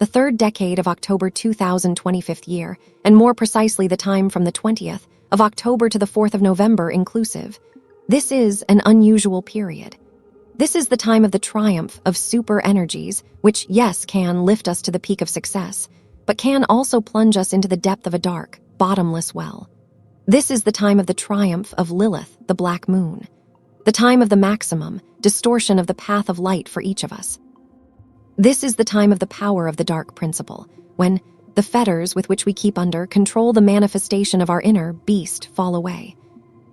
the third decade of October 2025th year, and more precisely the time from the 20th of October to the 4th of November inclusive. This is an unusual period. This is the time of the triumph of super energies, which, yes, can lift us to the peak of success, but can also plunge us into the depth of a dark, bottomless well. This is the time of the triumph of Lilith, the black moon. The time of the maximum distortion of the path of light for each of us. This is the time of the power of the dark principle, when the fetters with which we keep under control the manifestation of our inner beast fall away.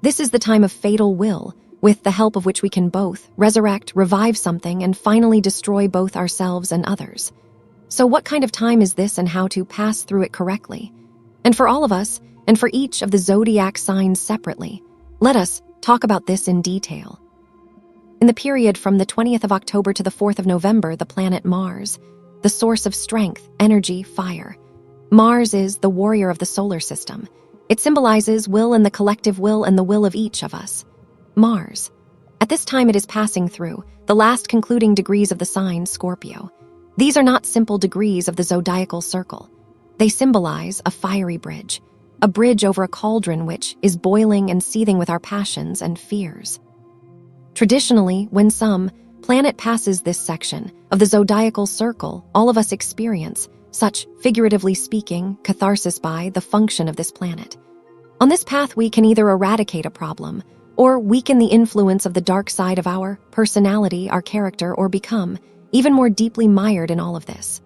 This is the time of fatal will, with the help of which we can both resurrect, revive something, and finally destroy both ourselves and others. So what kind of time is this and how to pass through it correctly? And for all of us, and for each of the zodiac signs separately, let us talk about this in detail. In the period from the 20th of October to the 4th of November, the planet Mars, the source of strength, energy, fire. Mars is the warrior of the solar system. It symbolizes will and the collective will and the will of each of us. Mars. At this time it is passing through the last concluding degrees of the sign Scorpio. These are not simple degrees of the zodiacal circle. They symbolize a fiery bridge, a bridge over a cauldron which is boiling and seething with our passions and fears. Traditionally, when some planet passes this section of the zodiacal circle, all of us experience such, figuratively speaking, catharsis by the function of this planet. On this path, we can either eradicate a problem or weaken the influence of the dark side of our personality, our character, or become even more deeply mired in all of this.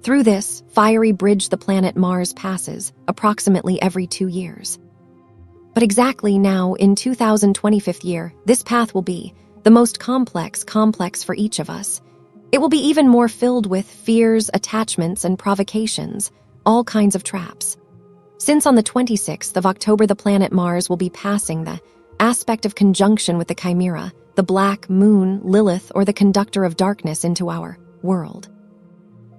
Through this fiery bridge the planet Mars passes approximately every 2 years. But exactly now, in 2025th year, this path will be the most complex for each of us. It will be even more filled with fears, attachments, and provocations, all kinds of traps. Since on the 26th of October the planet Mars will be passing the aspect of conjunction with the chimera, the black moon, Lilith, or the conductor of darkness into our world.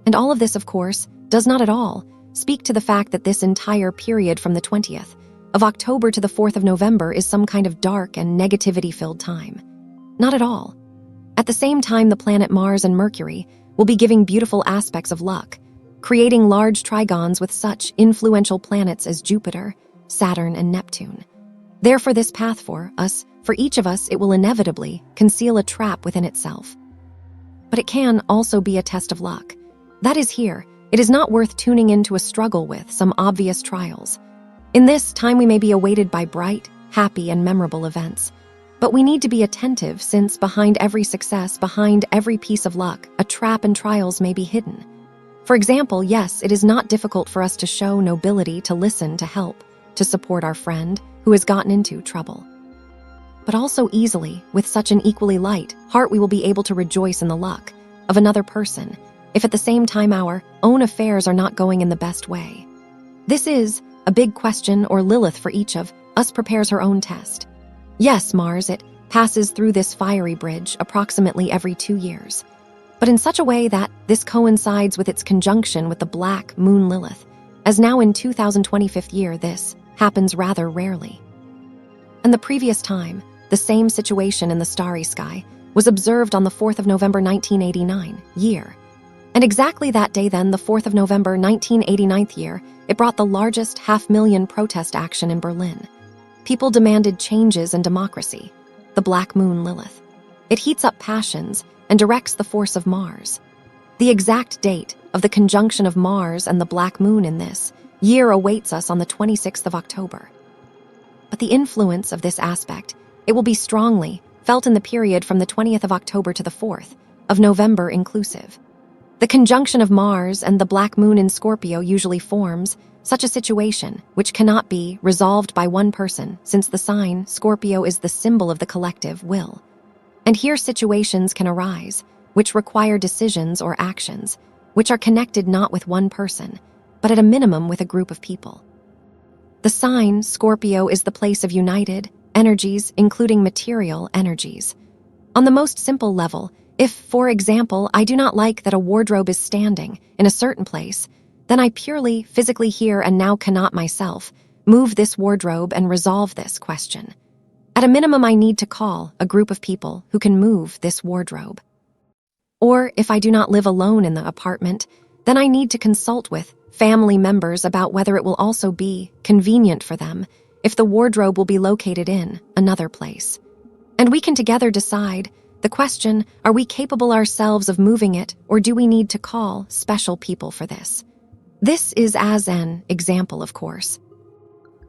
And all of this, of course, does not at all speak to the fact that this entire period from the 20th of October to the 4th of November is some kind of dark and negativity-filled time. Not at all. At the same time, the planet Mars and Mercury will be giving beautiful aspects of luck, creating large trigons with such influential planets as Jupiter, Saturn, and Neptune. Therefore, this path for each of us, it will inevitably conceal a trap within itself. But it can also be a test of luck. That is here. It is not worth tuning into a struggle with some obvious trials. In this time, we may be awaited by bright, happy, and memorable events. But we need to be attentive, since behind every success, behind every piece of luck, a trap and trials may be hidden. For example, yes, it is not difficult for us to show nobility, to listen, to help, to support our friend who has gotten into trouble. But also easily, with such an equally light heart, we will be able to rejoice in the luck of another person, if at the same time our own affairs are not going in the best way. This is a big question, or Lilith for each of us prepares her own test. Yes, Mars, it passes through this fiery bridge approximately every 2 years, but in such a way that this coincides with its conjunction with the black moon Lilith, as now in 2025th year this happens rather rarely. And the previous time, the same situation in the starry sky was observed on the 4th of November 1989 year. And exactly that day then, the 4th of November 1989th year, it brought the largest 500,000 protest action in Berlin. People demanded changes and democracy. The black moon Lilith. It heats up passions and directs the force of Mars. The exact date of the conjunction of Mars and the black moon in this year awaits us on the 26th of October. But the influence of this aspect, it will be strongly felt in the period from the 20th of October to the 4th of November inclusive. The conjunction of Mars and the black moon in Scorpio usually forms such a situation which cannot be resolved by one person, since the sign Scorpio is the symbol of the collective will. And here situations can arise which require decisions or actions which are connected not with one person, but at a minimum with a group of people. The sign Scorpio is the place of united energies, including material energies. On the most simple level, if, for example, I do not like that a wardrobe is standing in a certain place, then I purely physically here and now cannot myself move this wardrobe and resolve this question. At a minimum, I need to call a group of people who can move this wardrobe. Or if I do not live alone in the apartment, then I need to consult with family members about whether it will also be convenient for them if the wardrobe will be located in another place. And we can together decide the question, are we capable ourselves of moving it, or do we need to call special people for this? This is as an example, of course.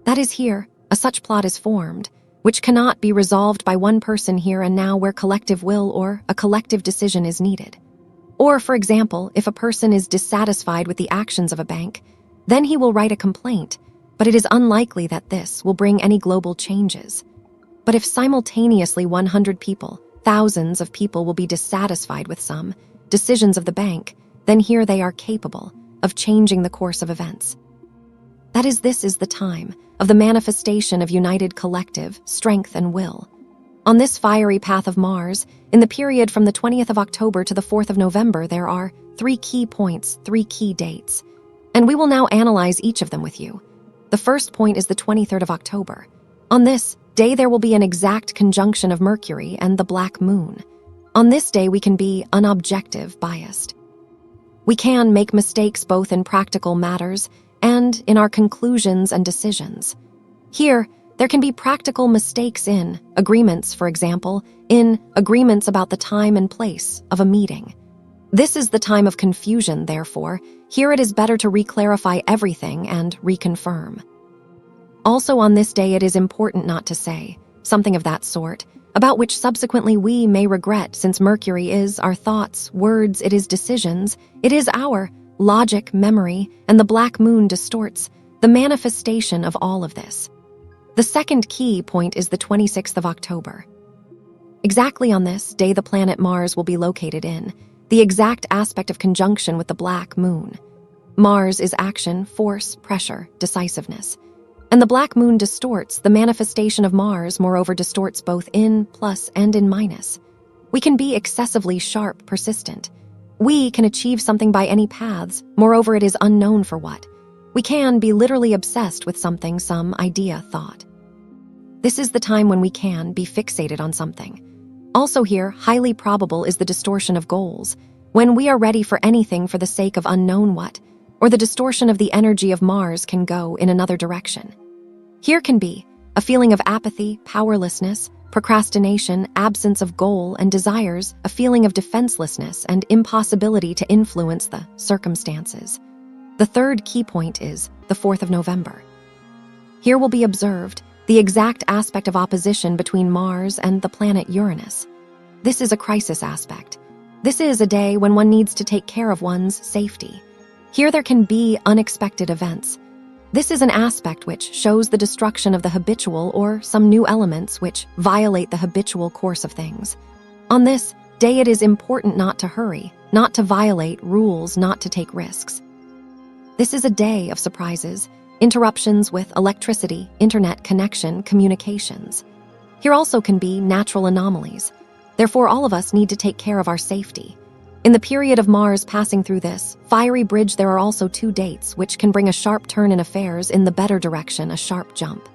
That is here, a such plot is formed, which cannot be resolved by one person here and now where collective will or a collective decision is needed. Or, for example, if a person is dissatisfied with the actions of a bank, then he will write a complaint, but it is unlikely that this will bring any global changes. But if simultaneously 100 people, thousands of people will be dissatisfied with some decisions of the bank, then here they are capable of changing the course of events. That is, this is the time of the manifestation of united collective strength and will. On this fiery path of Mars, in the period from the 20th of October to the 4th of November, there are 3 key points, 3 key dates. And we will now analyze each of them with you. The first point is the 23rd of October. On this day, there will be an exact conjunction of Mercury and the black moon. On this day, we can be unobjective biased. We can make mistakes both in practical matters and in our conclusions and decisions. Here, there can be practical mistakes in agreements, for example, in agreements about the time and place of a meeting. This is the time of confusion, therefore. Here it is better to reclarify everything and reconfirm. Also on this day, it is important not to say something of that sort, about which subsequently we may regret, since Mercury is our thoughts, words, it is decisions, it is our logic, memory, and the black moon distorts the manifestation of all of this. The second key point is the 26th of October. Exactly on this day, the planet Mars will be located in the exact aspect of conjunction with the black moon. Mars is action, force, pressure, decisiveness. And the black moon distorts the manifestation of Mars, moreover distorts both in plus and in minus. We can be excessively sharp, persistent. We can achieve something by any paths, moreover it is unknown for what. We can be literally obsessed with something, some idea, thought. This is the time when we can be fixated on something. Also here, highly probable is the distortion of goals, when we are ready for anything for the sake of unknown what, or the distortion of the energy of Mars can go in another direction. Here can be a feeling of apathy, powerlessness, procrastination, absence of goal and desires, a feeling of defenselessness and impossibility to influence the circumstances. The third key point is the 4th of November. Here will be observed the exact aspect of opposition between Mars and the planet Uranus. This is a crisis aspect. This is a day when one needs to take care of one's safety. Here there can be unexpected events. This is an aspect which shows the destruction of the habitual or some new elements which violate the habitual course of things. On this day, it is important not to hurry, not to violate rules, not to take risks. This is a day of surprises, interruptions with electricity, internet connection, communications. Here also can be natural anomalies. Therefore, all of us need to take care of our safety. In the period of Mars passing through this fiery bridge, there are also 2 dates which can bring a sharp turn in affairs in the better direction, a sharp jump.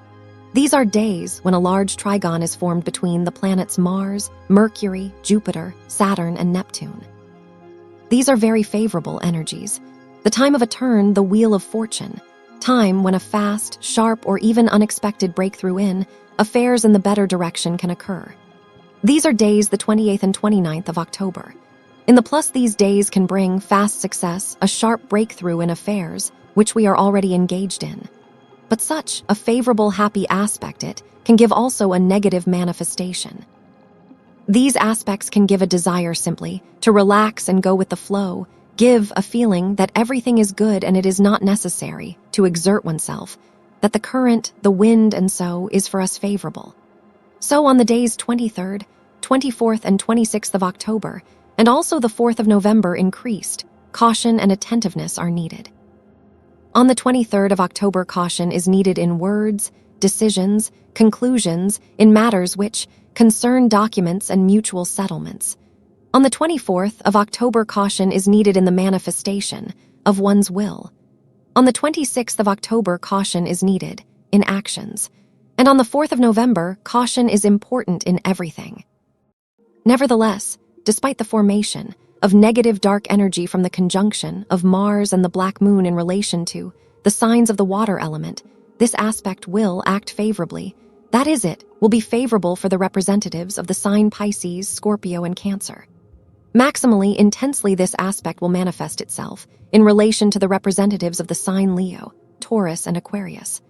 These are days when a large trigon is formed between the planets Mars, Mercury, Jupiter, Saturn, and Neptune. These are very favorable energies. The time of a turn, the wheel of fortune. Time when a fast, sharp, or even unexpected breakthrough in affairs in the better direction can occur. These are days the 28th and 29th of October. In the plus, these days can bring fast success, a sharp breakthrough in affairs, which we are already engaged in. But such a favorable, happy aspect, it can give also a negative manifestation. These aspects can give a desire simply to relax and go with the flow, give a feeling that everything is good and it is not necessary to exert oneself, that the current, the wind, and so is for us favorable. So on the days 23rd, 24th, and 26th of October, and also the 4th of November, increased caution and attentiveness are needed. On the 23rd of October, caution is needed in words, decisions, conclusions, in matters which concern documents and mutual settlements. On the 24th of October, caution is needed in the manifestation of one's will. On the 26th of October, caution is needed in actions. And on the 4th of November, caution is important in everything. Nevertheless, despite the formation of negative dark energy from the conjunction of Mars and the black moon in relation to the signs of the water element. This aspect will act favorably. That is, it will be favorable for the representatives of the sign Pisces, Scorpio, and Cancer. Maximally, intensely, this aspect will manifest itself in relation to the representatives of the sign Leo, Taurus, and Aquarius.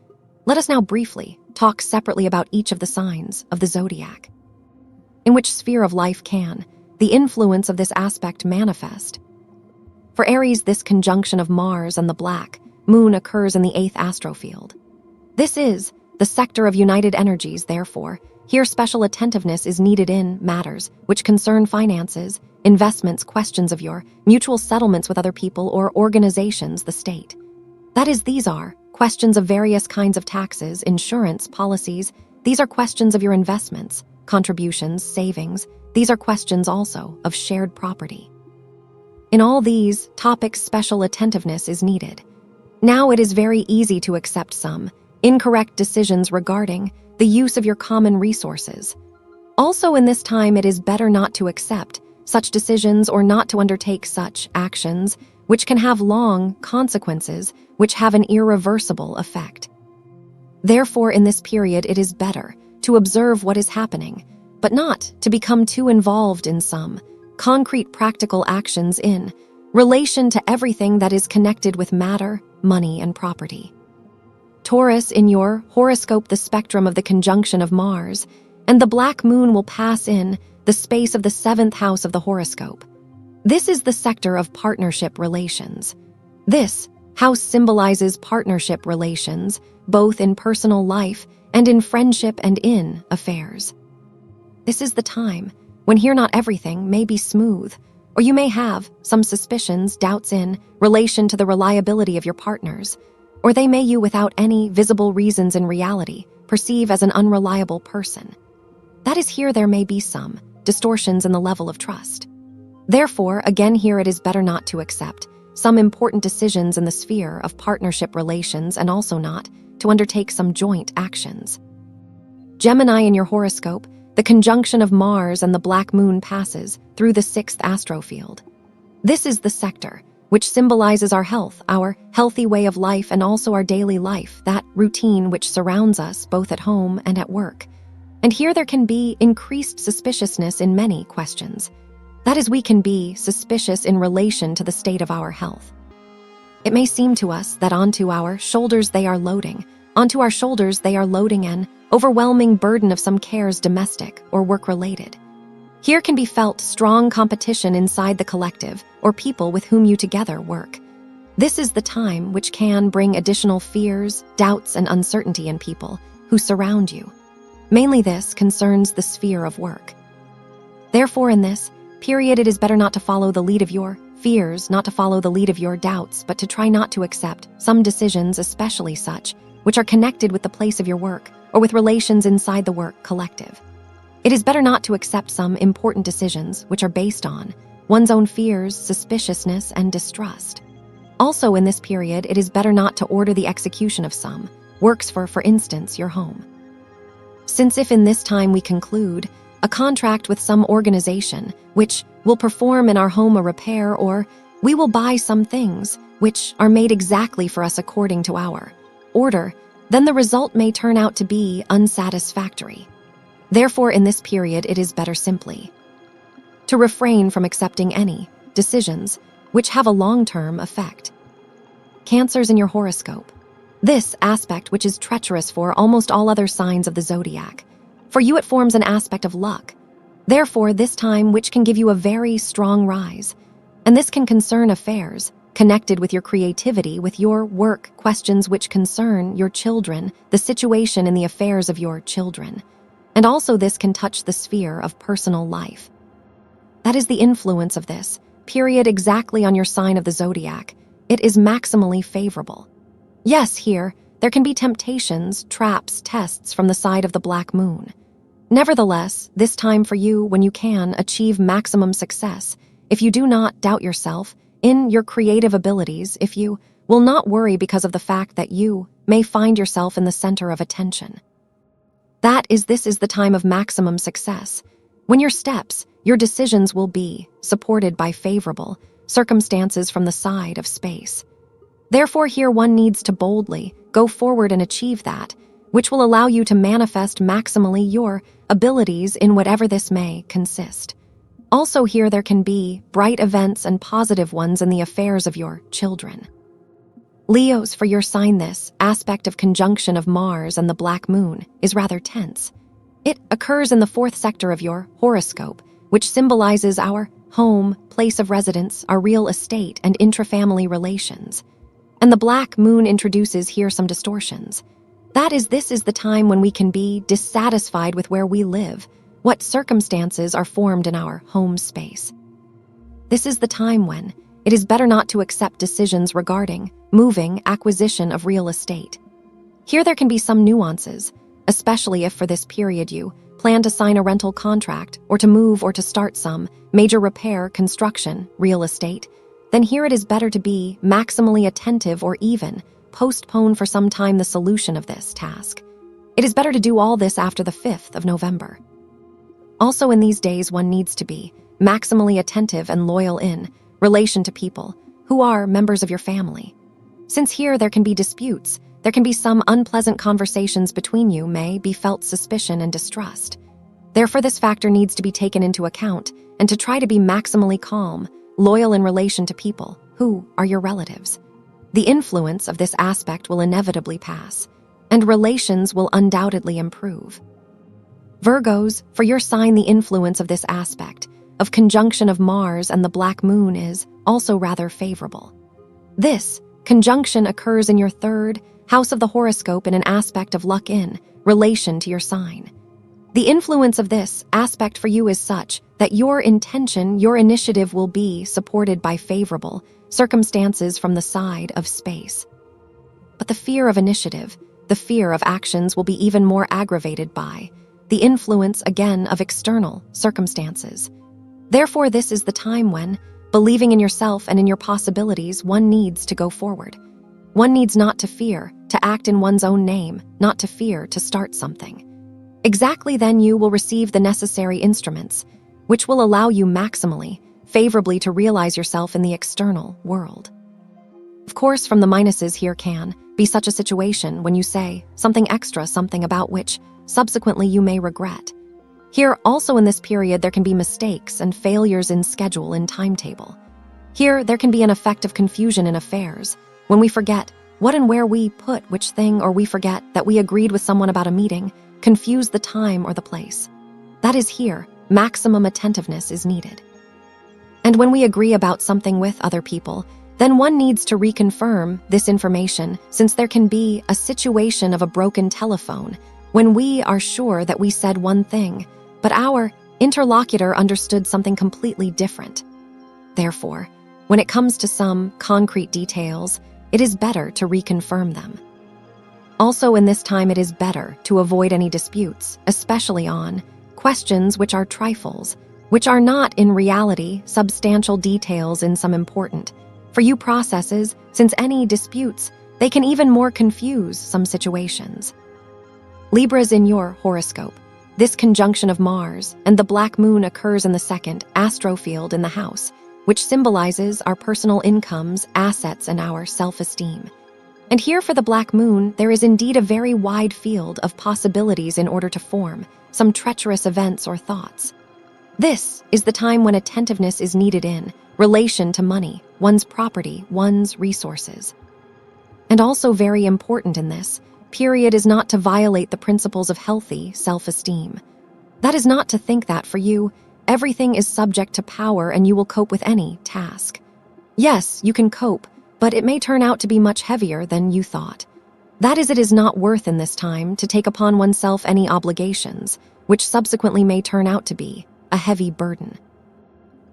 Let us now briefly talk separately about each of the signs of the zodiac. In which sphere of life can the influence of this aspect manifest? For Aries, this conjunction of Mars and the black moon occurs in the 8th astrofield. This is the sector of united energies, therefore, here special attentiveness is needed in matters which concern finances, investments, questions of your mutual settlements with other people or organizations, the state. That is, these are questions of various kinds of taxes, insurance, policies. These are questions of your investments, contributions, savings. These are questions also of shared property. In all these topics, special attentiveness is needed. Now it is very easy to accept some incorrect decisions regarding the use of your common resources. Also, in this time, it is better not to accept such decisions or not to undertake such actions which can have long consequences, which have an irreversible effect. Therefore, in this period, it is better to observe what is happening, but not to become too involved in some concrete practical actions in relation to everything that is connected with matter, money, and property. Taurus, in your horoscope, the spectrum of the conjunction of Mars and the black moon will pass in the space of the 7th house of the horoscope. This is the sector of partnership relations. This house symbolizes partnership relations, both in personal life and in friendship and in affairs. This is the time when here not everything may be smooth, or you may have some suspicions, doubts in relation to the reliability of your partners, or they may you, without any visible reasons in reality, perceive as an unreliable person. That is, here there may be some distortions in the level of trust. Therefore, again here it is better not to accept some important decisions in the sphere of partnership relations and also not to undertake some joint actions. Gemini, in your horoscope, the conjunction of Mars and the black moon passes through the 6th astrofield. This is the sector which symbolizes our health, our healthy way of life, and also our daily life, that routine which surrounds us both at home and at work. And here there can be increased suspiciousness in many questions. That is, we can be suspicious in relation to the state of our health. It may seem to us that onto our shoulders they are loading an overwhelming burden of some cares, domestic or work-related. Here can be felt strong competition inside the collective or people with whom you together work. This is the time which can bring additional fears, doubts, and uncertainty in people who surround you. Mainly this concerns the sphere of work. Therefore, in this period, it is better not to follow the lead of your fears, not to follow the lead of your doubts, but to try not to accept some decisions, especially such which are connected with the place of your work or with relations inside the work collective. It is better not to accept some important decisions which are based on one's own fears, suspiciousness, and distrust. Also, in this period, it is better not to order the execution of some works for instance, your home. Since if in this time we conclude a contract with some organization which will perform in our home a repair, or we will buy some things which are made exactly for us according to our order, then the result may turn out to be unsatisfactory. Therefore, in this period, it is better simply to refrain from accepting any decisions which have a long-term effect. Cancers, in your horoscope. This aspect, which is treacherous for almost all other signs of the zodiac. For you, it forms an aspect of luck. Therefore, this time which can give you a very strong rise. And this can concern affairs connected with your creativity, with your work, questions which concern your children, the situation in the affairs of your children. And also this can touch the sphere of personal life. That is the influence of this period exactly on your sign of the zodiac. It is maximally favorable. Yes, here, there can be temptations, traps, tests from the side of the black moon. Nevertheless, this time for you, when you can achieve maximum success, if you do not doubt yourself in your creative abilities, if you will not worry because of the fact that you may find yourself in the center of attention. This is the time of maximum success, when your steps your decisions will be supported by favorable circumstances from the side of space. Therefore, here one needs to boldly go forward and achieve that, which will allow you to manifest maximally your abilities in whatever this may consist. Also here there can be bright events and positive ones in the affairs of your children. Leos, for your sign, this aspect of conjunction of Mars and the black moon is rather tense. It occurs in the 4th sector of your horoscope, which symbolizes our home, place of residence, our real estate, and intrafamily relations. And the black moon introduces here some distortions. This is the time when we can be dissatisfied with where we live, what circumstances are formed in our home space. This is the time when it is better not to accept decisions regarding moving, acquisition of real estate. Here there can be some nuances, especially if for this period you plan to sign a rental contract or to move or to start some major repair, construction, real estate. Then here it is better to be maximally attentive or even postpone for some time the solution of this task. It is better to do all this after the 5th of November. Also in these days one needs to be maximally attentive and loyal in relation to people who are members of your family. Since here there can be disputes, there can be some unpleasant conversations between you, may be felt suspicion and distrust. Therefore this factor needs to be taken into account and to try to be maximally calm, loyal in relation to people who are your relatives. The influence of this aspect will inevitably pass, and relations will undoubtedly improve. Virgos, for your sign, the influence of this aspect of conjunction of Mars and the black moon is also rather favorable. This conjunction occurs in your 3rd house of the horoscope in an aspect of luck in relation to your sign. The influence of this aspect for you is such that your intention, your initiative will be supported by favorable circumstances from the side of space. But the fear of initiative, the fear of actions will be even more aggravated by the influence again of external circumstances. Therefore, this is the time when, believing in yourself and in your possibilities, one needs to go forward. One needs not to fear to act in one's own name, not to fear to start something. Exactly then you will receive the necessary instruments, which will allow you maximally, favorably to realize yourself in the external world. Of course, from the minuses here can be such a situation when you say something extra, something about which subsequently you may regret. Here also in this period there can be mistakes and failures in schedule and timetable. Here there can be an effect of confusion in affairs when we forget what and where we put which thing, or we forget that we agreed with someone about a meeting, confuse the time or the place. That is here, maximum attentiveness is needed. And when we agree about something with other people, then one needs to reconfirm this information, since there can be a situation of a broken telephone when we are sure that we said one thing, but our interlocutor understood something completely different. Therefore, when it comes to some concrete details, it is better to reconfirm them. Also in this time it is better to avoid any disputes, especially on questions which are trifles, which are not in reality substantial details in some important for you processes, since any disputes, they can even more confuse some situations. Libras, in your horoscope, this conjunction of Mars and the black moon occurs in the 2nd astrofield in the house, which symbolizes our personal incomes, assets, and our self-esteem. And here for the black moon, there is indeed a very wide field of possibilities in order to form some treacherous events or thoughts. This is the time when attentiveness is needed in relation to money, one's property, one's resources. And also very important in this period is not to violate the principles of healthy self-esteem. That is not to think that for you, everything is subject to power and you will cope with any task. Yes, you can cope, but it may turn out to be much heavier than you thought. That is, it is not worth in this time to take upon oneself any obligations, which subsequently may turn out to be a heavy burden.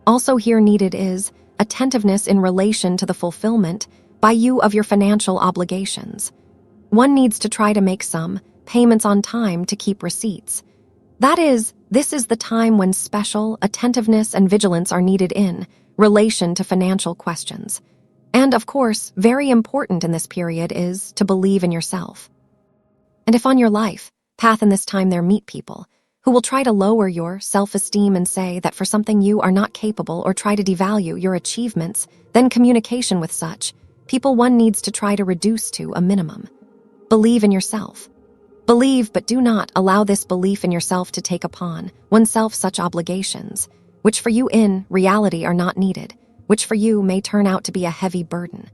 Also here needed is attentiveness in relation to the fulfillment by you of your financial obligations. One needs to try to make some payments on time to keep receipts. That is, this is the time when special attentiveness and vigilance are needed in relation to financial questions. And of course, very important in this period is to believe in yourself. And if on your life path in this time there meet people who will try to lower your self-esteem and say that for something you are not capable or try to devalue your achievements, then communication with such people one needs to try to reduce to a minimum. Believe in yourself. Believe, but do not allow this belief in yourself to take upon oneself such obligations, which for you in reality are not needed, which for you may turn out to be a heavy burden.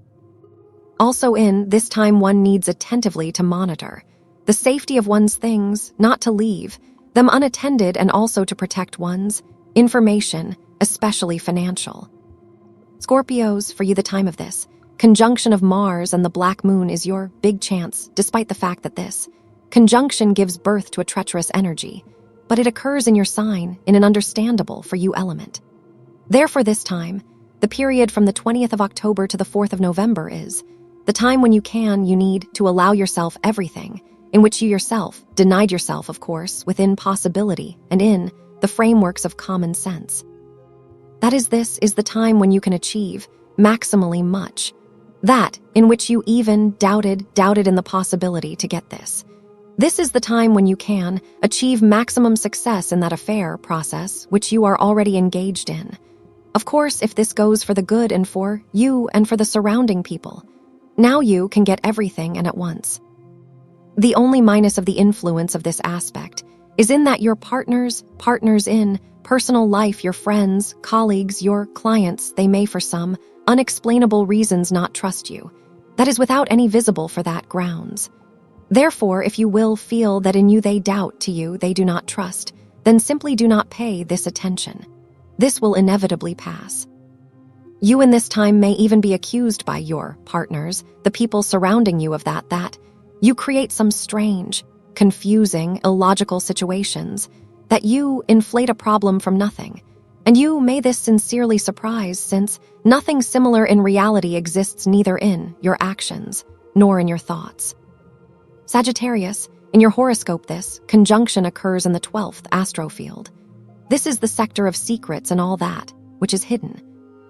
Also in this time one needs attentively to monitor the safety of one's things, not to leave them unattended, and also to protect one's information, especially financial. Scorpios, for you the time of this conjunction of Mars and the black moon is your big chance, despite the fact that this conjunction gives birth to a treacherous energy, but it occurs in your sign in an understandable for you element. Therefore this time, the period from the 20th of October to the 4th of November is the time when you need to allow yourself everything, in which you yourself denied yourself, of course, within possibility and in the frameworks of common sense. That is, this is the time when you can achieve maximally much, that in which you even doubted in the possibility to get this. This is the time when you can achieve maximum success in that affair process which you are already engaged in. Of course, if this goes for the good and for you and for the surrounding people, now you can get everything and at once. The only minus of the influence of this aspect is in that your partners in personal life, your friends, colleagues, your clients, they may for some unexplainable reasons not trust you. That is without any visible for that grounds. Therefore, if you will feel that in you they doubt, to you they do not trust, then simply do not pay this attention. This will inevitably pass. You in this time may even be accused by your partners, the people surrounding you, of that you create some strange, confusing, illogical situations, that you inflate a problem from nothing, and you may this sincerely surprise, since nothing similar in reality exists neither in your actions nor in your thoughts. Sagittarius, in your horoscope this conjunction occurs in the 12th astrofield. This is the sector of secrets and all that which is hidden.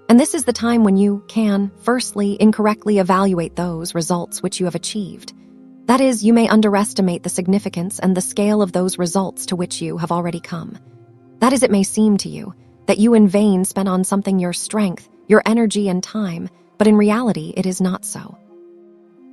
And this is the time when you can, firstly, incorrectly evaluate those results which you have achieved. That is, you may underestimate the significance and the scale of those results to which you have already come. That is, it may seem to you that you in vain spent on something your strength, your energy and time, but in reality it is not so.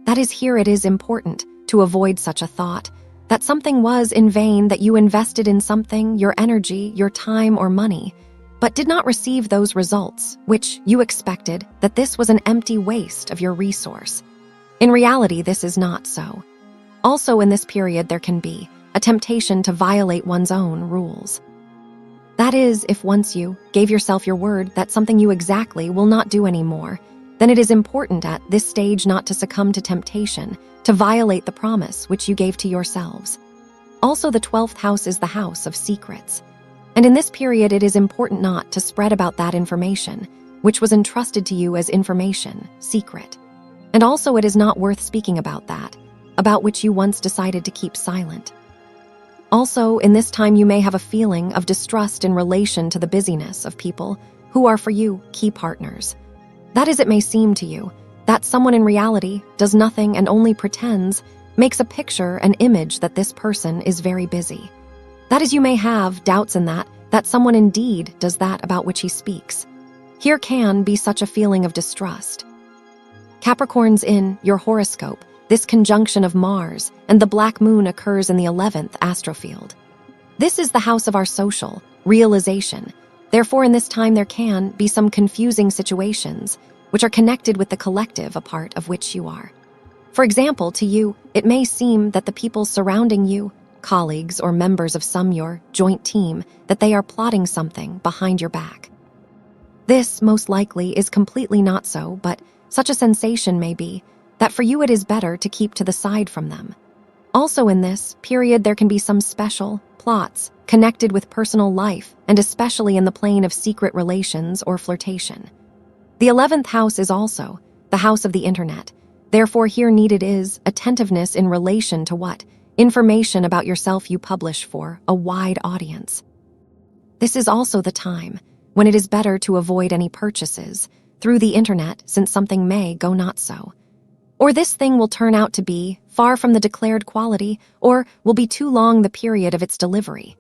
That is, here it is important to avoid such a thought, that something was in vain, that you invested in something, your energy, your time or money, but did not receive those results which you expected, that this was an empty waste of your resource. In reality, this is not so. Also in this period there can be a temptation to violate one's own rules. That is, if once you gave yourself your word that something you exactly will not do anymore, then it is important at this stage not to succumb to temptation to violate the promise which you gave to yourselves. Also, the 12th house is the house of secrets. And in this period it is important not to spread about that information which was entrusted to you as information, secret. And also it is not worth speaking about that, about which you once decided to keep silent. Also, in this time you may have a feeling of distrust in relation to the busyness of people who are for you key partners. That is, it may seem to you that someone in reality does nothing and only pretends, makes a picture, an image that this person is very busy. That is, you may have doubts in that someone indeed does that about which he speaks. Here can be such a feeling of distrust. Capricorns, in your horoscope, this conjunction of Mars and the black moon occurs in the 11th astrofield. This is the house of our social realization. Therefore, in this time there can be some confusing situations which are connected with the collective, a part of which you are. For example, to you, it may seem that the people surrounding you, colleagues or members of some your joint team, that they are plotting something behind your back. This, most likely, is completely not so, but such a sensation may be that for you it is better to keep to the side from them. Also in this period there can be some special plots connected with personal life, and especially in the plane of secret relations or flirtation. The 11th house is also the house of the internet. Therefore here needed is attentiveness in relation to what information about yourself you publish for a wide audience. This is also the time when it is better to avoid any purchases through the internet, since something may go not so. Or this thing will turn out to be far from the declared quality, or will be too long the period of its delivery.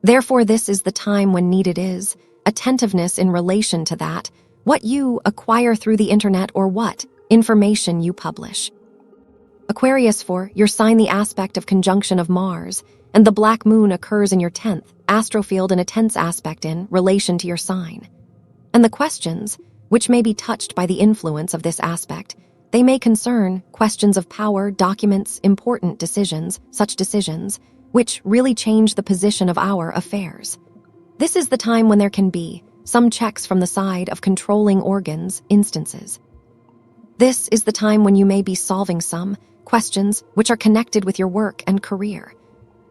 Therefore, this is the time when needed is attentiveness in relation to that, what you acquire through the internet or what information you publish. Aquarius, for your sign, the aspect of conjunction of Mars and the black moon occurs in your 10th astrofield in a tense aspect in relation to your sign. And the questions, which may be touched by the influence of this aspect, they may concern questions of power, documents, important decisions, such decisions, which really change the position of our affairs. This is the time when there can be some checks from the side of controlling organs, instances. This is the time when you may be solving some questions which are connected with your work and career.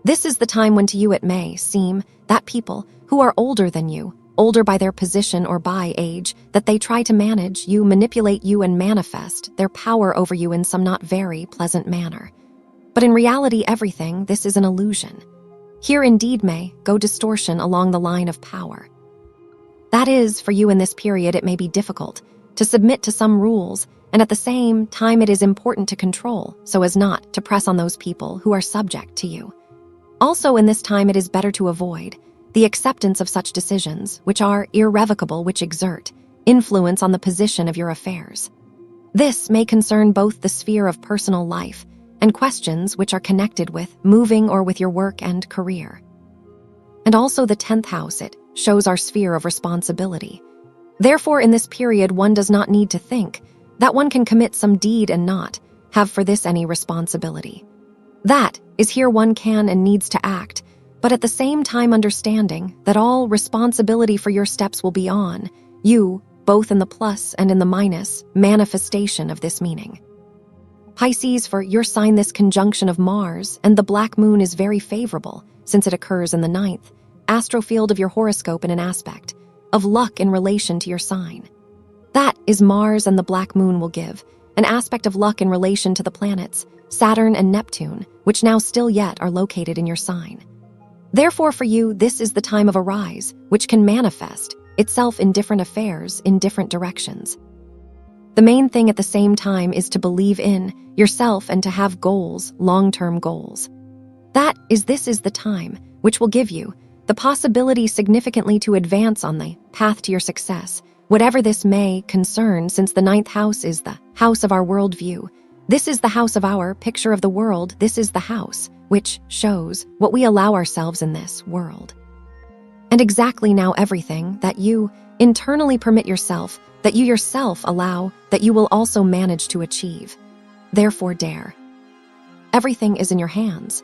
This is the time when to you it may seem that people who are older than you, older by their position or by age, that they try to manage you, manipulate you, and manifest their power over you in some not very pleasant manner. But in reality, everything, this is an illusion. Here indeed may go distortion along the line of power. That is, for you in this period, it may be difficult to submit to some rules, and at the same time it is important to control so as not to press on those people who are subject to you. Also in this time it is better to avoid the acceptance of such decisions which are irrevocable, which exert influence on the position of your affairs. This may concern both the sphere of personal life and questions which are connected with moving or with your work and career. And also the 10th house, it shows our sphere of responsibility. Therefore, in this period, one does not need to think that one can commit some deed and not have for this any responsibility. That is here one can and needs to act, but at the same time understanding that all responsibility for your steps will be on you, both in the plus and in the minus manifestation of this meaning. Pisces, for your sign, this conjunction of Mars and the black moon is very favorable, since it occurs in the 9th astrofield of your horoscope in an aspect of luck in relation to your sign. That is Mars and the black moon will give an aspect of luck in relation to the planets Saturn and Neptune, which now still yet are located in your sign. Therefore, for you, this is the time of a rise, which can manifest itself in different affairs in different directions. The main thing at the same time is to believe in yourself and to have goals, long-term goals. This is the time which will give you the possibility significantly to advance on the path to your success, whatever this may concern, since the 9th house is the house of our worldview. This is the house of our picture of the world. This is the house which shows what we allow ourselves in this world. And exactly now everything that you internally permit yourself, that you yourself allow, that you will also manage to achieve. Therefore dare. Everything is in your hands.